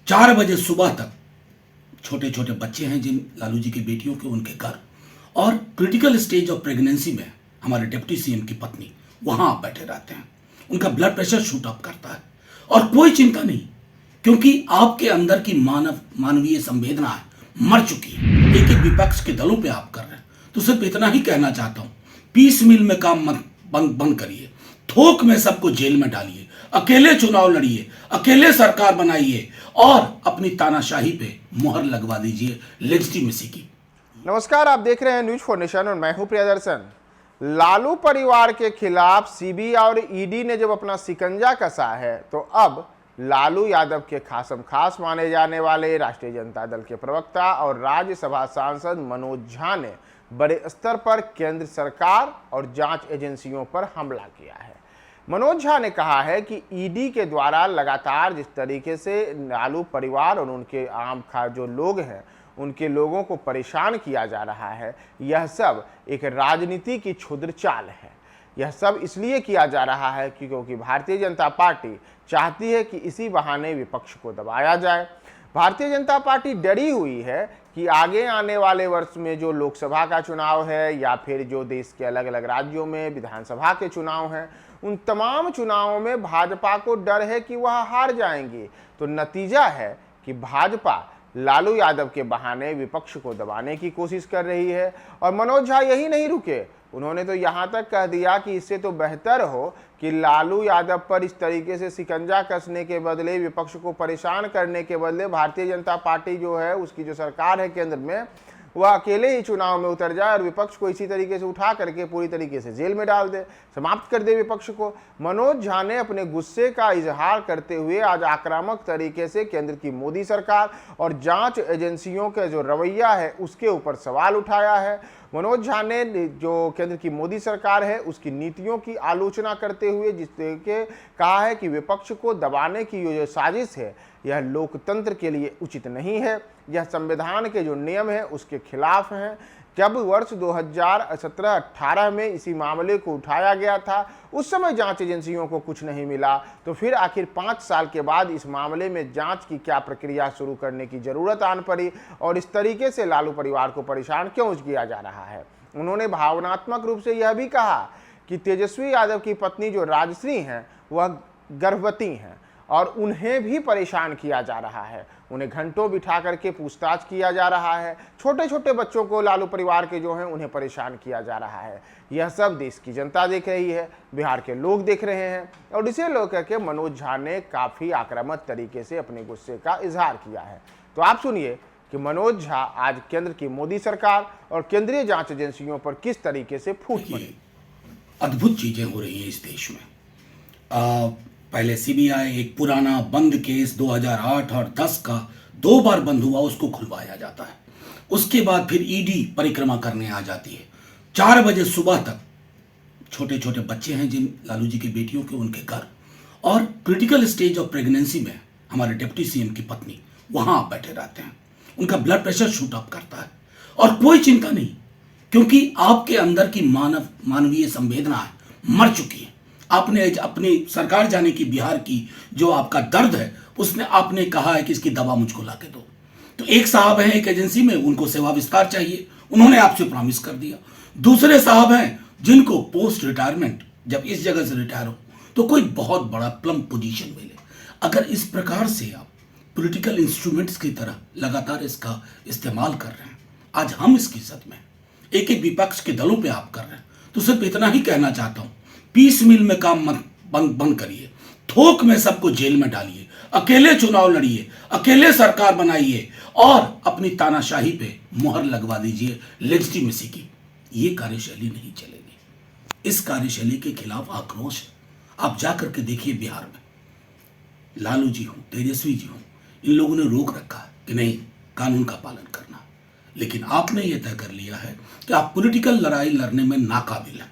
4 बजे सुबह तक छोटे छोटे बच्चे हैं जिन लालू जी की बेटियों के, उनके घर, और क्रिटिकल स्टेज ऑफ प्रेगनेंसी में हमारे डिप्टी सीएम की पत्नी वहां आप बैठे रहते हैं। उनका ब्लड प्रेशर शूट अप करता है और कोई चिंता नहीं, क्योंकि आपके अंदर की मानवीय संवेदना है मर चुकी है। एक एक विपक्ष के दलों पे आप कर रहे हैं। तो सिर्फ इतना ही कहना चाहता हूं, पीस मिल में काम मत बंद करिए, थोक में सबको जेल में डालिए, अकेले चुनाव लड़िए, अकेले सरकार बनाइए और अपनी तानाशाही पे मुहर लगवा दीजिए लेजिटिमेसी की। नमस्कार, आप देख रहे हैं न्यूज फॉर नेशन और मैं हूं प्रियदर्शन। लालू परिवार के खिलाफ सीबीआई और ईडी ने जब अपना शिकंजा कसा है, तो अब लालू यादव के खासम खास माने जाने वाले राष्ट्रीय जनता दल के प्रवक्ता और राज्यसभा सांसद मनोज झा ने बड़े स्तर पर केंद्र सरकार और जांच एजेंसियों पर हमला किया है। मनोज झा ने कहा है कि ईडी के द्वारा लगातार जिस तरीके से लालू परिवार और उनके आम जो लोग हैं, उनके लोगों को परेशान किया जा रहा है, यह सब एक राजनीति की क्षुद्र चाल है। यह सब इसलिए किया जा रहा है क्योंकि भारतीय जनता पार्टी चाहती है कि इसी बहाने विपक्ष को दबाया जाए। भारतीय जनता पार्टी डरी हुई है कि आगे आने वाले वर्ष में जो लोकसभा का चुनाव है या फिर जो देश के अलग अलग राज्यों में विधानसभा के चुनाव हैं, उन तमाम चुनावों में भाजपा को डर है कि वह हार जाएंगी। तो नतीजा है कि भाजपा लालू यादव के बहाने विपक्ष को दबाने की कोशिश कर रही है। और मनोज झा यही नहीं रुके, उन्होंने तो यहाँ तक कह दिया कि इससे तो बेहतर हो कि लालू यादव पर इस तरीके से शिकंजा कसने के बदले, विपक्ष को परेशान करने के बदले भारतीय जनता पार्टी जो है, उसकी जो सरकार है केंद्र में, वह अकेले ही चुनाव में उतर जाए और विपक्ष को इसी तरीके से उठा करके पूरी तरीके से जेल में डाल दे, समाप्त कर दे विपक्ष को। मनोज झा ने अपने गुस्से का इजहार करते हुए आज आक्रामक तरीके से केंद्र की मोदी सरकार और जांच एजेंसियों का जो रवैया है उसके ऊपर सवाल उठाया है। मनोज झा ने जो केंद्र की मोदी सरकार है उसकी नीतियों की आलोचना करते हुए जिस तरीके कहा है कि विपक्ष को दबाने की जो साजिश है, यह लोकतंत्र के लिए उचित नहीं है, यह संविधान के जो नियम हैं उसके खिलाफ हैं। जब वर्ष 2017-18 में इसी मामले को उठाया गया था, उस समय जांच एजेंसियों को कुछ नहीं मिला, तो फिर आखिर 5 साल के बाद इस मामले में जांच की क्या प्रक्रिया शुरू करने की जरूरत आन पड़ी और इस तरीके से लालू परिवार को परेशान क्यों किया जा रहा है। उन्होंने भावनात्मक रूप से यह भी कहा कि तेजस्वी यादव की पत्नी जो राजश्री हैं, वह गर्भवती हैं और उन्हें भी परेशान किया जा रहा है। उन्हें घंटों बिठा करके पूछताछ किया जा रहा है। छोटे छोटे बच्चों को लालू परिवार के जो हैं उन्हें परेशान किया जा रहा है। यह सब देश की जनता देख रही है, बिहार के लोग देख रहे हैं और इसे लेकर के मनोज झा ने काफ़ी आक्रामक तरीके से अपने गुस्से का इजहार किया है। तो आप सुनिए कि मनोज झा आज केंद्र की मोदी सरकार और केंद्रीय जांच एजेंसियों पर किस तरीके से फूट पड़ी। अद्भुत चीजें हो रही हैं इस देश में। पहले सीबीआई एक पुराना बंद केस 2008 और 10 का 2 बार बंद हुआ, उसको खुलवाया जाता है। उसके बाद फिर ईडी परिक्रमा करने आ जाती है। 4 बजे सुबह तक छोटे छोटे बच्चे हैं जिन लालू जी की बेटियों के, उनके घर, और क्रिटिकल स्टेज ऑफ प्रेगनेंसी में हमारे डिप्टी सीएम की पत्नी वहां आप बैठे रहते हैं। उनका ब्लड प्रेशर शूट अप करता है और कोई चिंता नहीं, क्योंकि आपके अंदर की मानवीय संवेदना है मर चुकी है। आपने अपनी सरकार जाने की, बिहार की जो आपका दर्द है, उसने आपने कहा है कि इसकी दवा मुझको ला के दो। तो एक साहब हैं एक एजेंसी में, उनको सेवा विस्तार चाहिए, उन्होंने आपसे प्रॉमिस कर दिया। दूसरे साहब हैं जिनको पोस्ट रिटायरमेंट, जब इस जगह से रिटायर हो तो कोई बहुत बड़ा प्लम पोजीशन मिले। अगर इस प्रकार से आप पॉलिटिकल इंस्ट्रूमेंट्स की तरह लगातार इसका इस्तेमाल कर रहे हैं, आज हम इसकी इज्जत में एक एक विपक्ष के दलों पे आप कर रहे हैं, तो सिर्फ इतना ही कहना चाहता हूं, पीस मिल में काम बंद करिए, थोक में सबको जेल में डालिए, अकेले चुनाव लड़िए, अकेले सरकार बनाइए और अपनी तानाशाही पे मुहर लगवा दीजिए लेजिटिमेसी की। ये कार्यशैली नहीं चलेगी। इस कार्यशैली के खिलाफ आक्रोश है। आप जाकर के देखिए, बिहार में लालू जी हों, तेजस्वी जी हों, इन लोगों ने रोक रखा है कि नहीं, कानून का पालन करना। लेकिन आपने यह तय कर लिया है कि आप पॉलिटिकल लड़ाई लड़ने में नाकाबिल हैं,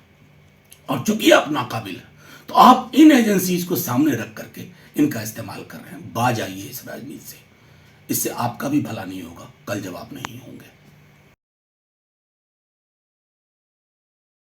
और चूंकि आप नाकाबिल हैं तो आप इन एजेंसीज को सामने रख करके इनका इस्तेमाल कर रहे हैं। बाज आइए इस राजनीति से, इससे आपका भी भला नहीं होगा कल जब आप नहीं होंगे।